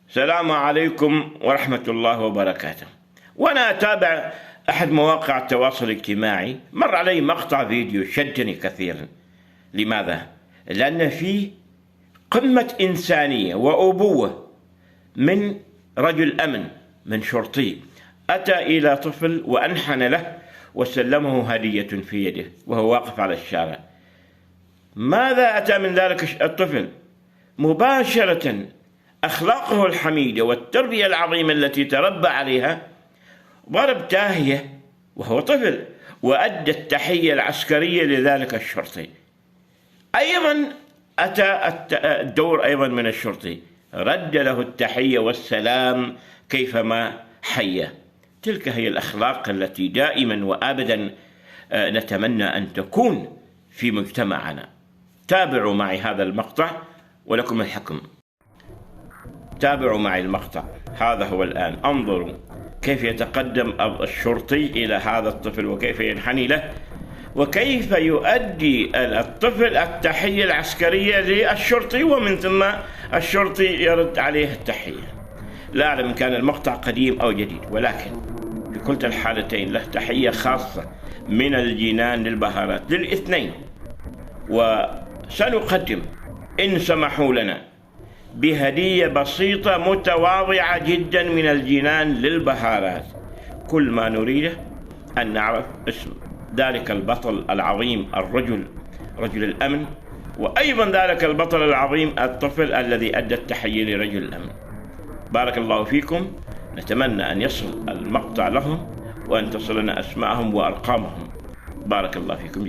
السلام عليكم ورحمة الله وبركاته. وأنا أتابع أحد مواقع التواصل الاجتماعي، مر علي مقطع فيديو شدني كثيرا. لماذا؟ لأن فيه قمة إنسانية وأبوة من رجل أمن، من شرطي، أتى إلى طفل وأنحن له وسلمه هدية في يده وهو واقف على الشارع. ماذا أتى من ذلك الطفل؟ مباشرة أخلاقه الحميدة والتربية العظيمة التي تربى عليها ضرب تاهية وهو طفل، وأدى التحية العسكرية لذلك الشرطي. أيضا أتى الدور أيضا من الشرطي، رد له التحية والسلام كيفما حيا. تلك هي الأخلاق التي دائما وأبدا نتمنى أن تكون في مجتمعنا. تابعوا معي هذا المقطع ولكم الحكم. تابعوا معي المقطع، هذا هو الآن. انظروا كيف يتقدم الشرطي إلى هذا الطفل وكيف ينحني له وكيف يؤدي الطفل التحية العسكرية للشرطي، ومن ثم الشرطي يرد عليه التحية. لا أعلم إن كان المقطع قديم أو جديد، ولكن في كلتا الحالتين له تحية خاصة من الجنان للبهارات للاثنين. وسنقدم إن سمحوا لنا بهدية بسيطة متواضعة جدا من الجنان للبهارات. كل ما نريده أن نعرف اسم ذلك البطل العظيم، رجل الأمن، وأيضا ذلك البطل العظيم الطفل الذي أدى التحية لرجل الأمن. بارك الله فيكم. نتمنى أن يصل المقطع لهم وأن تصلنا أسماءهم وأرقامهم. بارك الله فيكم.